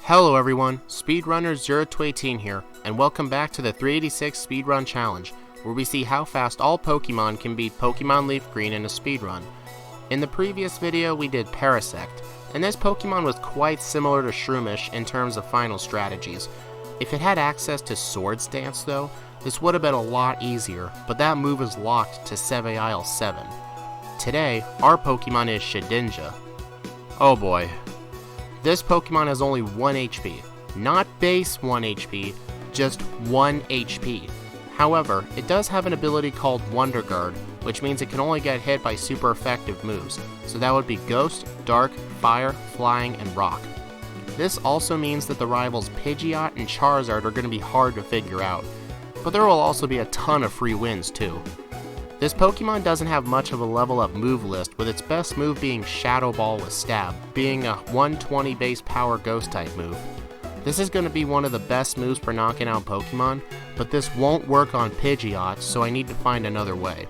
Hello everyone, Speedrunner 0-18 here, and welcome back to the 386 Speedrun Challenge, where we see how fast all Pokemon can beat Pokémon Leafgreen in a speedrun. In the previous video we did Parasect, and this Pokemon was quite similar to Shroomish in terms of final strategies. If it had access to Swords Dance though, this would have been a lot easier, but that move is locked to Seveisle 7. Today, our Pokemon is Shedinja. Oh boy. This Pokemon has only 1 HP. Not base 1 HP, just 1 HP. However, it does have an ability called Wonder Guard, which means it can only get hit by super effective moves. So that would be Ghost, Dark, Fire, Flying, and Rock. This also means that the rivals Pidgeot and Charizard are going to be hard to figure out, but there will also be a ton of free wins too. This Pokemon doesn't have much of a level up move list, with its best move being Shadow Ball with Stab, being a 120 base power ghost type move. This is going to be one of the best moves for knocking out Pokemon, but this won't work on Pidgeot, so I need to find another way.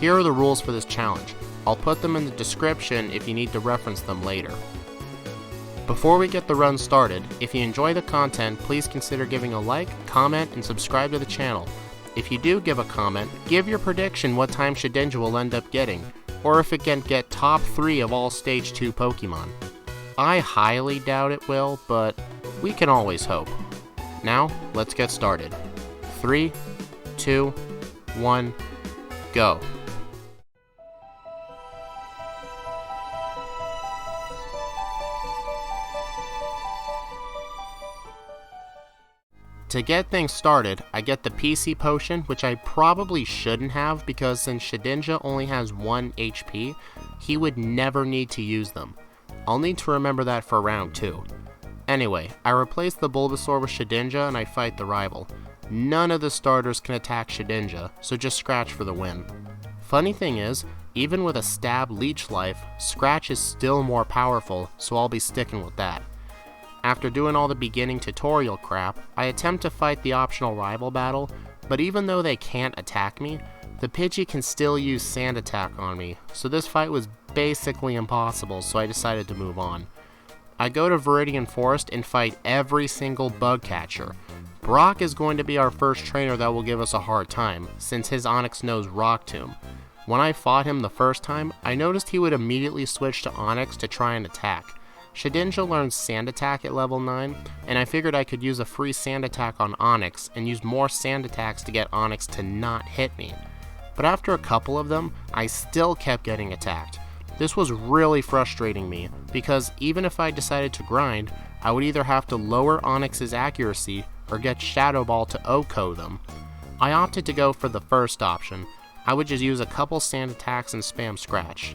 Here are the rules for this challenge. I'll put them in the description if you need to reference them later. Before we get the run started, if you enjoy the content, please consider giving a like, comment, and subscribe to the channel. If you do give a comment, give your prediction what time Shedinja will end up getting, or if it can get top 3 of all Stage 2 Pokemon. I highly doubt it will, but we can always hope. Now, let's get started. 3, 2, 1, go. To get things started, I get the PC potion, which I probably shouldn't have because since Shedinja only has 1 HP, he would never need to use them. I'll need to remember that for round 2. Anyway, I replace the Bulbasaur with Shedinja and I fight the rival. None of the starters can attack Shedinja, so just Scratch for the win. Funny thing is, even with a Stab Leech Life, Scratch is still more powerful, so I'll be sticking with that. After doing all the beginning tutorial crap, I attempt to fight the optional rival battle, but even though they can't attack me, the Pidgey can still use Sand Attack on me, so this fight was basically impossible, so I decided to move on. I go to Viridian Forest and fight every single bug catcher. Brock is going to be our first trainer that will give us a hard time, since his Onix knows Rock Tomb. When I fought him the first time, I noticed he would immediately switch to Onix to try and attack. Shedinja learns Sand Attack at level 9, and I figured I could use a free Sand Attack on Onix and use more Sand Attacks to get Onix to not hit me. But after a couple of them, I still kept getting attacked. This was really frustrating me, because even if I decided to grind, I would either have to lower Onix's accuracy or get Shadow Ball to OHKO them. I opted to go for the first option. I would just use a couple Sand Attacks and spam Scratch.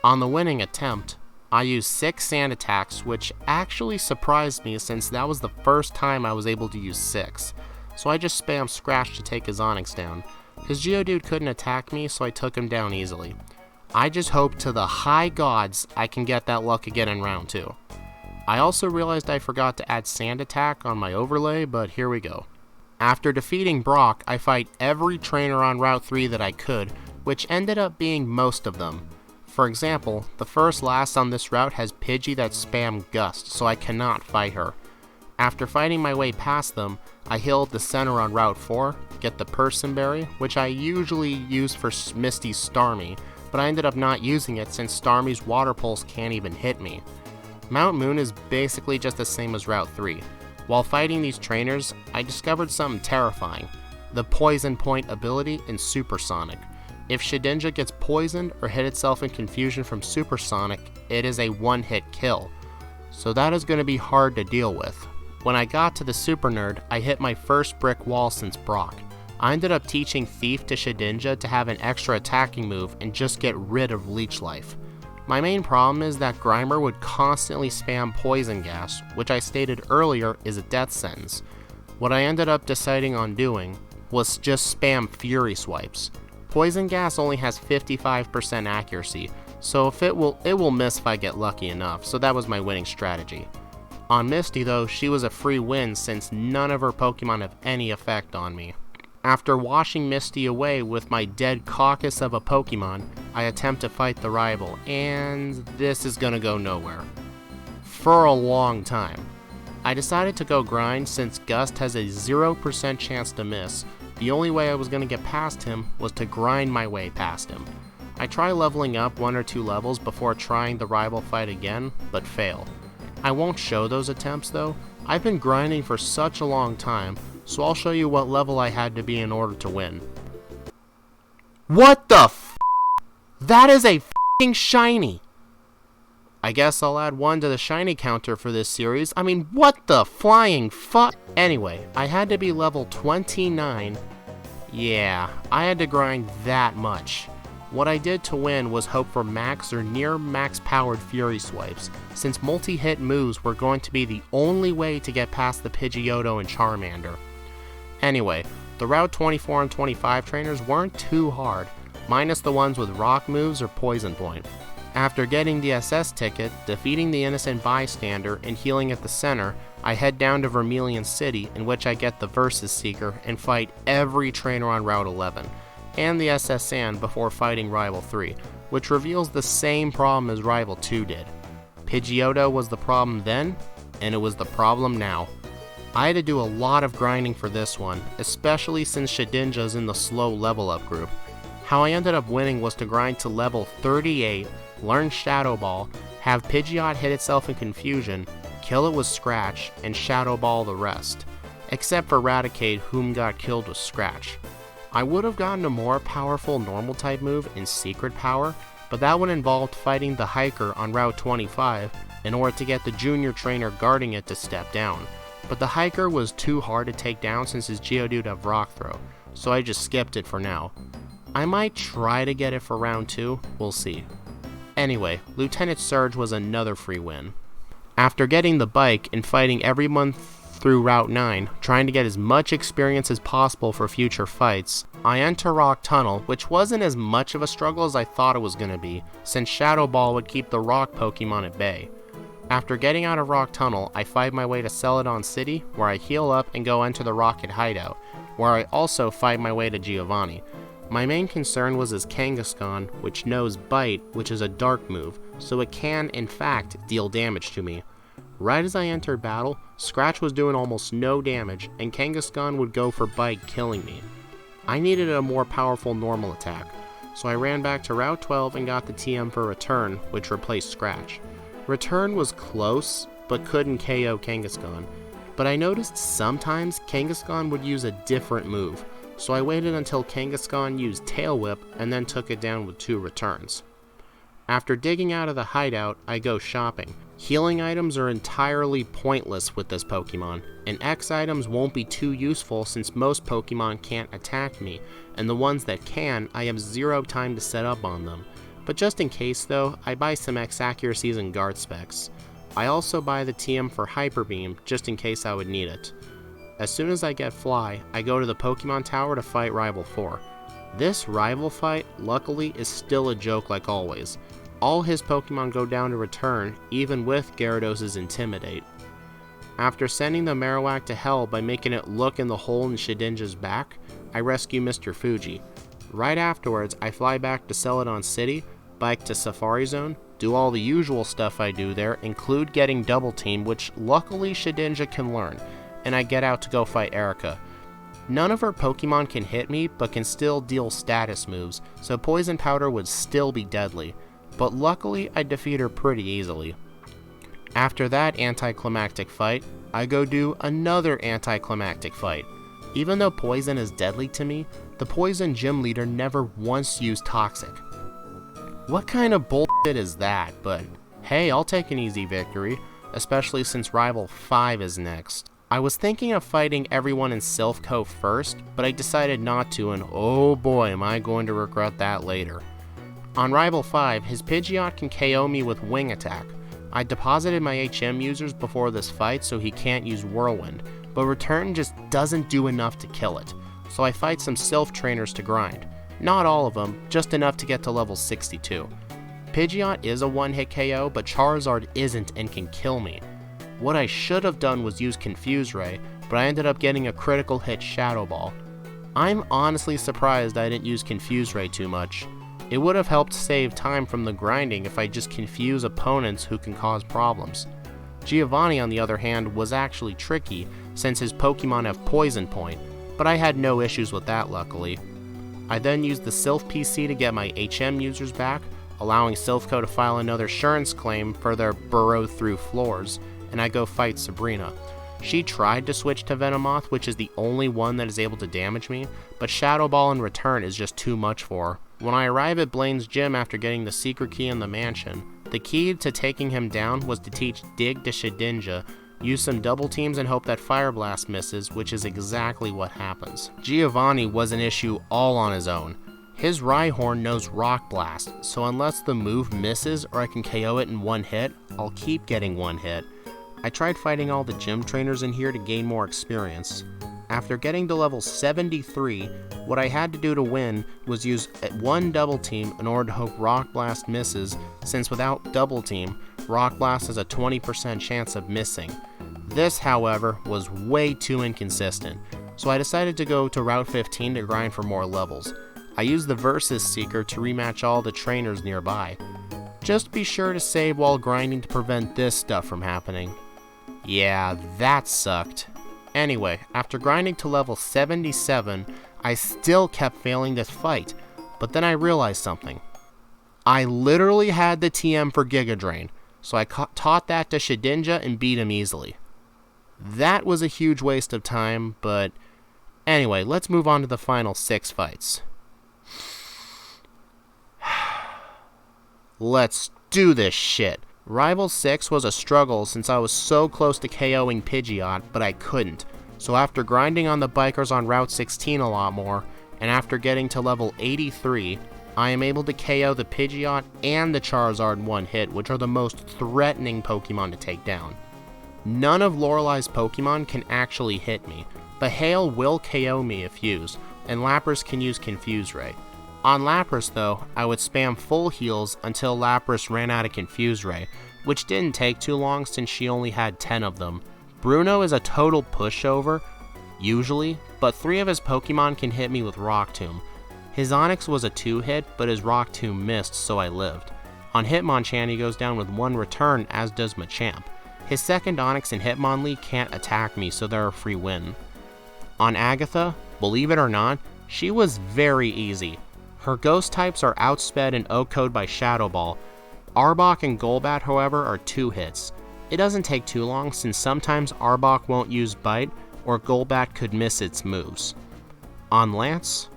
On the winning attempt, I used 6 Sand Attacks, which actually surprised me since that was the first time I was able to use 6. So I just spammed Scratch to take his Onix down. His Geodude couldn't attack me, so I took him down easily. I just hope to the high gods I can get that luck again in round 2. I also realized I forgot to add Sand Attack on my overlay, but here we go. After defeating Brock, I fight every trainer on Route 3 that I could, which ended up being most of them. For example, the first last on this route has Pidgey that spam Gust, so I cannot fight her. After fighting my way past them, I heal at the center on Route 4, get the Person Berry, which I usually use for Misty's Starmie, but I ended up not using it since Starmie's Water Pulse can't even hit me. Mount Moon is basically just the same as Route 3. While fighting these trainers, I discovered something terrifying, the Poison Point ability in Supersonic. If Shedinja gets poisoned or hit itself in confusion from Supersonic, it is a one-hit kill. So that is going to be hard to deal with. When I got to the Super Nerd, I hit my first brick wall since Brock. I ended up teaching Thief to Shedinja to have an extra attacking move and just get rid of Leech Life. My main problem is that Grimer would constantly spam Poison Gas, which I stated earlier is a death sentence. What I ended up deciding on doing was just spam Fury Swipes. Poison Gas only has 55% accuracy, so if it will miss if I get lucky enough, so that was my winning strategy. On Misty though, she was a free win since none of her Pokemon have any effect on me. After washing Misty away with my dead carcass of a Pokemon, I attempt to fight the rival, and this is gonna go nowhere. For a long time. I decided to go grind since Gust has a 0% chance to miss. The only way I was going to get past him was to grind my way past him. I try leveling up 1 or 2 levels before trying the rival fight again, but fail. I won't show those attempts though. I've been grinding for such a long time, so I'll show you what level I had to be in order to win. What the f***? That is a f***ing shiny! I guess I'll add 1 to the shiny counter for this series. I mean, what the flying fuck? Anyway, I had to be level 29. Yeah, I had to grind that much. What I did to win was hope for max or near max powered Fury Swipes, since multi-hit moves were going to be the only way to get past the Pidgeotto and Charmander. Anyway, the Route 24 and 25 trainers weren't too hard, minus the ones with rock moves or poison point. After getting the SS ticket, defeating the innocent bystander, and healing at the center, I head down to Vermilion City, in which I get the Versus Seeker and fight every trainer on Route 11, and the SS Sand before fighting Rival 3, which reveals the same problem as Rival 2 did. Pidgeotto was the problem then, and it was the problem now. I had to do a lot of grinding for this one, especially since Shedinja's in the slow level up group. How I ended up winning was to grind to level 38, learn Shadow Ball, have Pidgeot hit itself in confusion, kill it with Scratch, and Shadow Ball the rest. Except for Raticate, whom got killed with Scratch. I would have gotten a more powerful normal type move in Secret Power, but that would involve fighting the Hiker on Route 25 in order to get the junior trainer guarding it to step down. But the Hiker was too hard to take down since his Geodude have Rock Throw, so I just skipped it for now. I might try to get it for round 2, we'll see. Anyway, Lieutenant Surge was another free win. After getting the bike and fighting every month through Route 9, trying to get as much experience as possible for future fights, I enter Rock Tunnel, which wasn't as much of a struggle as I thought it was going to be, since Shadow Ball would keep the rock Pokemon at bay. After getting out of Rock Tunnel, I fight my way to Celadon City, where I heal up and go enter the Rocket Hideout, where I also fight my way to Giovanni. My main concern was his Kangaskhan, which knows Bite, which is a dark move, so it can, in fact, deal damage to me. Right as I entered battle, Scratch was doing almost no damage, and Kangaskhan would go for Bite, killing me. I needed a more powerful normal attack, so I ran back to Route 12 and got the TM for Return, which replaced Scratch. Return was close, but couldn't KO Kangaskhan, but I noticed sometimes Kangaskhan would use a different move, so I waited until Kangaskhan used Tail Whip and then took it down with 2 returns. After digging out of the hideout, I go shopping. Healing items are entirely pointless with this Pokemon, and X items won't be too useful since most Pokemon can't attack me, and the ones that can, I have 0 time to set up on them. But just in case though, I buy some X accuracies and guard specs. I also buy the TM for Hyper Beam, just in case I would need it. As soon as I get Fly, I go to the Pokemon Tower to fight Rival 4. This rival fight, luckily, is still a joke like always. All his Pokemon go down to return, even with Gyarados' Intimidate. After sending the Marowak to hell by making it look in the hole in Shedinja's back, I rescue Mr. Fuji. Right afterwards, I fly back to Celadon City, bike to Safari Zone, do all the usual stuff I do there, include getting Double Team, which luckily Shedinja can learn, and I get out to go fight Erica. None of her Pokemon can hit me, but can still deal status moves, so Poison Powder would still be deadly, but luckily I defeat her pretty easily. After that anticlimactic fight, I go do another anticlimactic fight. Even though Poison is deadly to me, the Poison Gym Leader never once used Toxic. What kind of bullshit is that? But hey, I'll take an easy victory, especially since Rival 5 is next. I was thinking of fighting everyone in Silph Cove first, but I decided not to, and oh boy am I going to regret that later. On Rival 5, his Pidgeot can KO me with Wing Attack. I deposited my HM users before this fight so he can't use Whirlwind, but Return just doesn't do enough to kill it, so I fight some Silph trainers to grind. Not all of them, just enough to get to level 62. Pidgeot is a one-hit KO, but Charizard isn't and can kill me. What I should have done was use Confuse Ray, but I ended up getting a critical hit Shadow Ball. I'm honestly surprised I didn't use Confuse Ray too much. It would have helped save time from the grinding if I just confuse opponents who can cause problems. Giovanni, on the other hand, was actually tricky since his Pokemon have Poison Point, but I had no issues with that luckily. I then used the Sylph PC to get my HM users back, allowing Sylphco to file another insurance claim for their burrow through floors, and I go fight Sabrina. She tried to switch to Venomoth, which is the only one that is able to damage me, but Shadow Ball in return is just too much for her. When I arrive at Blaine's gym after getting the secret key in the mansion, the key to taking him down was to teach Dig to Shedinja, use some double teams and hope that Fire Blast misses, which is exactly what happens. Giovanni was an issue all on his own. His Rhyhorn knows Rock Blast, so unless the move misses or I can KO it in one hit, I'll keep getting one hit. I tried fighting all the gym trainers in here to gain more experience. After getting to level 73, what I had to do to win was use one double team in order to hope Rock Blast misses, since without double team, Rock Blast has a 20% chance of missing. This, however, was way too inconsistent, so I decided to go to Route 15 to grind for more levels. I used the Versus Seeker to rematch all the trainers nearby. Just be sure to save while grinding to prevent this stuff from happening. Yeah, that sucked. Anyway, after grinding to level 77, I still kept failing this fight, but then I realized something. I literally had the TM for Giga Drain, so I taught that to Shedinja and beat him easily. That was a huge waste of time, but anyway, let's move on to the final 6 fights. Let's do this shit. Rival 6 was a struggle since I was so close to KOing Pidgeot, but I couldn't. So after grinding on the bikers on Route 16 a lot more, and after getting to level 83, I am able to KO the Pidgeot and the Charizard in one hit, which are the most threatening Pokemon to take down. None of Lorelei's Pokemon can actually hit me, but Hail will KO me if used, and Lapras can use Confuse Ray. On Lapras though, I would spam full heals until Lapras ran out of Confuse Ray, which didn't take too long since she only had 10 of them. Bruno is a total pushover, usually, but 3 of his Pokemon can hit me with Rock Tomb. His Onix was a 2-hit, but his Rock Tomb missed, so I lived. On Hitmonchan he goes down with 1 return, as does Machamp. His second Onix and Hitmonlee can't attack me, so they're a free win. On Agatha, believe it or not, she was very easy. Her ghost types are outsped and OHKO'd by Shadow Ball. Arbok and Golbat, however, are 2 hits. It doesn't take too long since sometimes Arbok won't use Bite or Golbat could miss its moves. On Lance?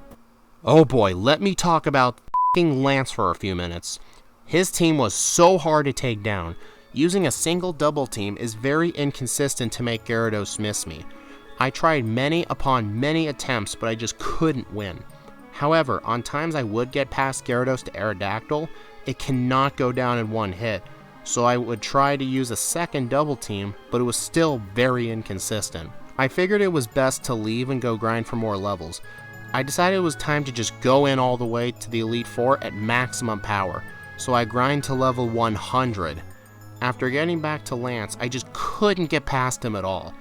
Oh boy, let me talk about f***ing Lance for a few minutes. His team was so hard to take down. Using a single double team is very inconsistent to make Gyarados miss me. I tried many upon many attempts, but I just couldn't win. However, on times I would get past Gyarados to Aerodactyl, it cannot go down in one hit, so I would try to use a second double team, but it was still very inconsistent. I figured it was best to leave and go grind for more levels. I decided it was time to just go in all the way to the Elite Four at maximum power, so I grind to level 100. After getting back to Lance, I just couldn't get past him at all.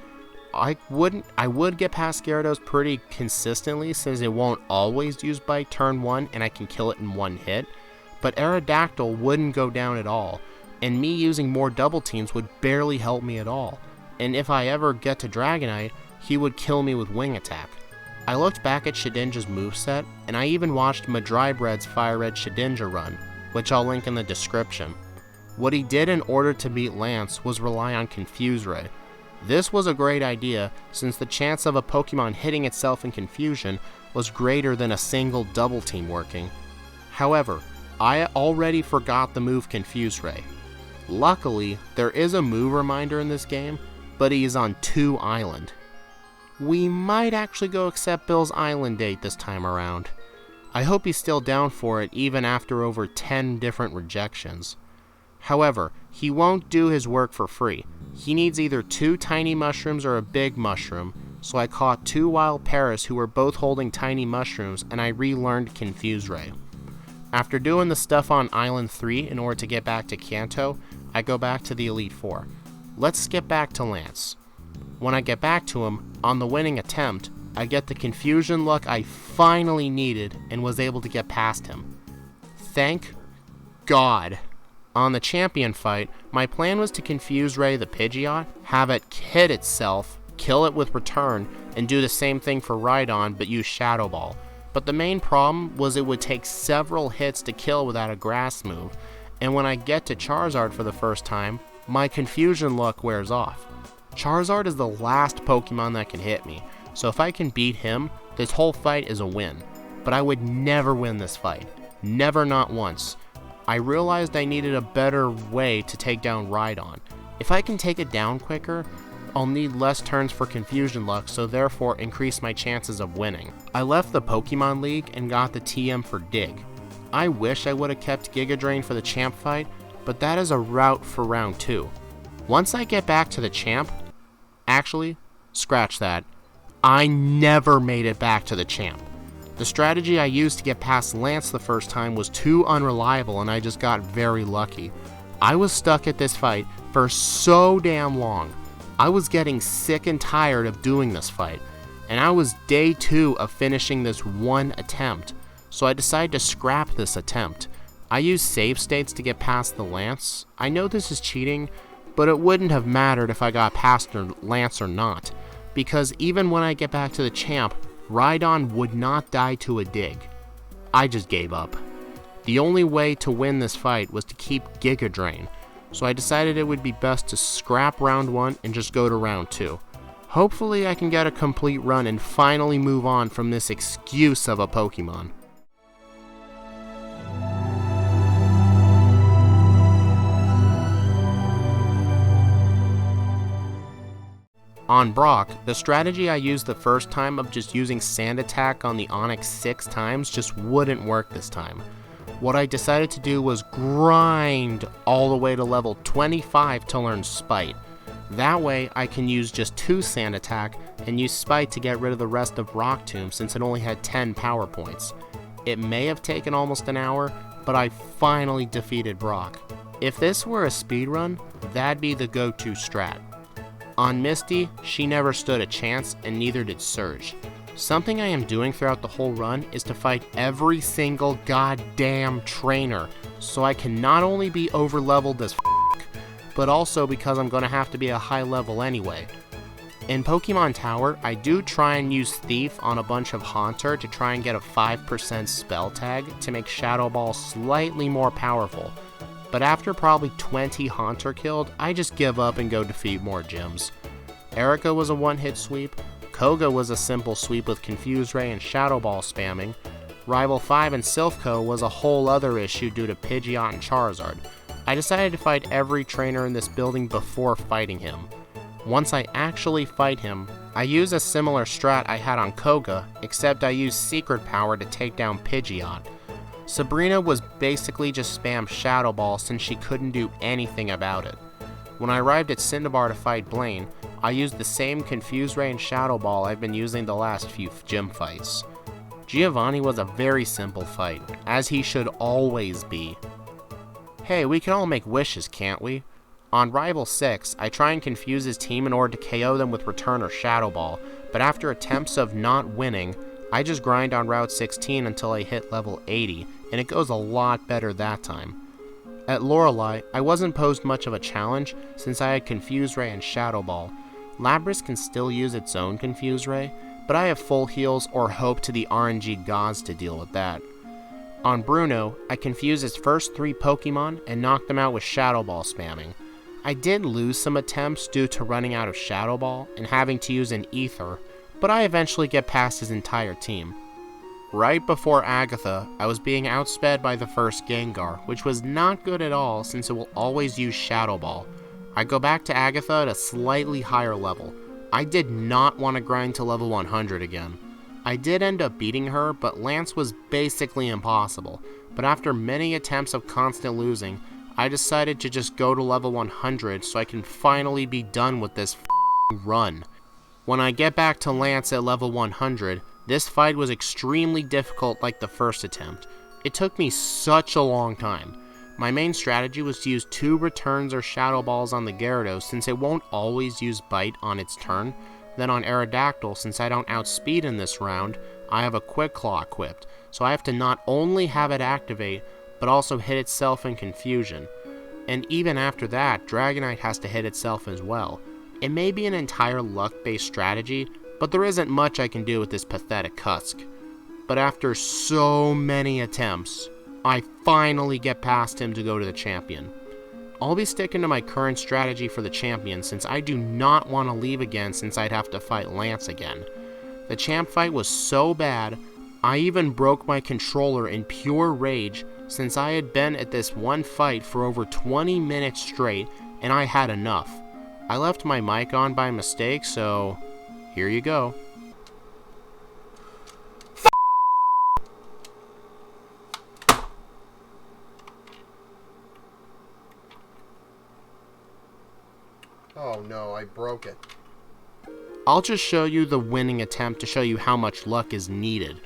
I would get past Gyarados pretty consistently since it won't always use Bite turn 1 and I can kill it in one hit, but Aerodactyl wouldn't go down at all, and me using more double teams would barely help me at all, and if I ever get to Dragonite, he would kill me with Wing Attack. I looked back at Shedinja's moveset, and I even watched Madrybread's Fire Red Shedinja run, which I'll link in the description. What he did in order to beat Lance was rely on Confuse Ray. This was a great idea, since the chance of a Pokemon hitting itself in confusion was greater than a single double team working. However, I already forgot the move Confuse Ray. Luckily, there is a move reminder in this game, but he is on 2 Island. We might actually go accept Bill's Island date this time around. I hope he's still down for it even after over 10 different rejections. However, he won't do his work for free. He needs either 2 tiny mushrooms or a big mushroom, so I caught 2 wild Paras who were both holding tiny mushrooms, and I relearned Confuse Ray. After doing the stuff on Island 3 in order to get back to Kanto, I go back to the Elite Four. Let's skip back to Lance. When I get back to him, on the winning attempt, I get the confusion luck I finally needed and was able to get past him. Thank God. On the champion fight, my plan was to confuse Ray the Pidgeot, have it hit itself, kill it with return, and do the same thing for Rhydon but use Shadow Ball. But the main problem was it would take several hits to kill without a grass move, and when I get to Charizard for the first time, my confusion luck wears off. Charizard is the last Pokemon that can hit me, so if I can beat him, this whole fight is a win. But I would never win this fight. Never, not once. I realized I needed a better way to take down Rhydon. If I can take it down quicker, I'll need less turns for confusion luck, so therefore increase my chances of winning. I left the Pokemon League and got the TM for Dig. I wish I would have kept Giga Drain for the champ fight, but that is a route for round 2. Once I get back to the champ, actually, scratch that. I never made it back to the champ. The strategy I used to get past Lance the first time was too unreliable and I just got very lucky. I was stuck at this fight for so damn long. I was getting sick and tired of doing this fight, and I was day 2 of finishing this one attempt, so I decided to scrap this attempt. I used save states to get past the Lance. I know this is cheating, but it wouldn't have mattered if I got past Lance or not, because even when I get back to the champ, Rhydon would not die to a Dig. I just gave up. The only way to win this fight was to keep Giga Drain, so I decided it would be best to scrap round 1 and just go to round 2. Hopefully I can get a complete run and finally move on from this excuse of a Pokemon. On Brock, the strategy I used the first time of just using Sand Attack on the Onix 6 times just wouldn't work this time. What I decided to do was grind all the way to level 25 to learn Spite. That way I can use just 2 Sand Attack and use Spite to get rid of the rest of Rock Tomb since it only had 10 power points. It may have taken almost an hour, but I finally defeated Brock. If this were a speedrun, that'd be the go-to strat. On Misty, she never stood a chance and neither did Surge. Something I am doing throughout the whole run is to fight every single goddamn trainer, so I can not only be over-leveled as but also because I'm going to have to be a high level anyway. In Pokemon Tower, I do try and use Thief on a bunch of Haunter to try and get a 5% spell tag to make Shadow Ball slightly more powerful. But after probably 20 Haunter killed, I just give up and go defeat more gyms. Erica was a one-hit sweep, Koga was a simple sweep with Confuse Ray and Shadow Ball spamming, Rival 5 and Silphco was a whole other issue due to Pidgeot and Charizard. I decided to fight every trainer in this building before fighting him. Once I actually fight him, I use a similar strat I had on Koga, except I use Secret Power to take down Pidgeot. Sabrina was basically just spam Shadow Ball since she couldn't do anything about it. When I arrived at Cinnabar to fight Blaine, I used the same Confuse Ray and Shadow Ball I've been using the last few gym fights. Giovanni was a very simple fight, as he should always be. Hey, we can all make wishes, can't we? On Rival 6, I try and confuse his team in order to KO them with Return or Shadow Ball, but after attempts of not winning, I just grind on Route 16 until I hit level 80, and it goes a lot better that time. At Lorelei, I wasn't posed much of a challenge since I had Confuse Ray and Shadow Ball. Lapras can still use its own Confuse Ray, but I have full heals or hope to the RNG gods to deal with that. On Bruno, I confused his first 3 Pokemon and knocked them out with Shadow Ball spamming. I did lose some attempts due to running out of Shadow Ball and having to use an Ether, but I eventually get past his entire team. Right before Agatha, I was being outsped by the first Gengar, which was not good at all since it will always use Shadow Ball. I go back to Agatha at a slightly higher level. I did not want to grind to level 100 again. I did end up beating her, but Lance was basically impossible. But after many attempts of constant losing, I decided to just go to level 100 so I can finally be done with this run. When I get back to Lance at level 100, this fight was extremely difficult like the first attempt. It took me such a long time. My main strategy was to use 2 Returns or Shadow Balls on the Gyarados since it won't always use Bite on its turn. Then on Aerodactyl, since I don't outspeed in this round, I have a Quick Claw equipped, so I have to not only have it activate, but also hit itself in confusion. And even after that, Dragonite has to hit itself as well. It may be an entire luck-based strategy, but there isn't much I can do with this pathetic Cusk. But after so many attempts, I finally get past him to go to the champion. I'll be sticking to my current strategy for the champion since I do not want to leave again since I'd have to fight Lance again. The champ fight was so bad, I even broke my controller in pure rage since I had been at this one fight for over 20 minutes straight and I had enough. I left my mic on by mistake, so here you go. Oh no, I broke it. I'll just show you the winning attempt to show you how much luck is needed.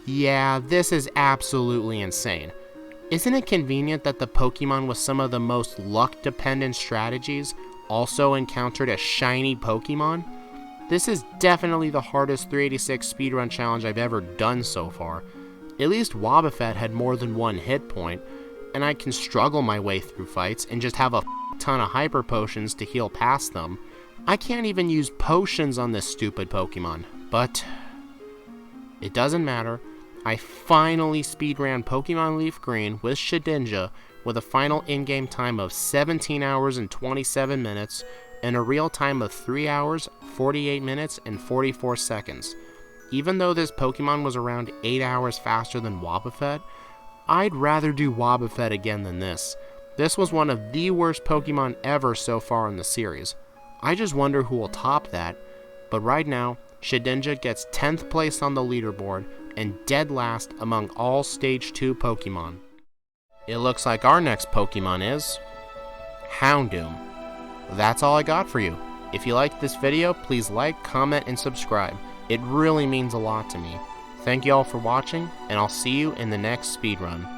Yeah, this is absolutely insane. Isn't it convenient that the Pokemon with some of the most luck-dependent strategies also encountered a shiny Pokemon? This is definitely the hardest 386 speedrun challenge I've ever done so far. At least Wobbuffet had more than one hit point, and I can struggle my way through fights and just have a ton of hyper potions to heal past them. I can't even use potions on this stupid Pokemon, but it doesn't matter. I finally speedran Pokemon Leafgreen with Shedinja with a final in-game time of 17 hours and 27 minutes and a real time of 3 hours, 48 minutes, and 44 seconds. Even though this Pokemon was around 8 hours faster than Wobbuffet, I'd rather do Wobbuffet again than this. This was one of the worst Pokemon ever so far in the series. I just wonder who will top that, but right now, Shedinja gets 10th place on the leaderboard and dead last among all Stage 2 Pokemon. It looks like our next Pokemon is Houndoom. That's all I got for you. If you liked this video, please like, comment, and subscribe. It really means a lot to me. Thank you all for watching, and I'll see you in the next speedrun.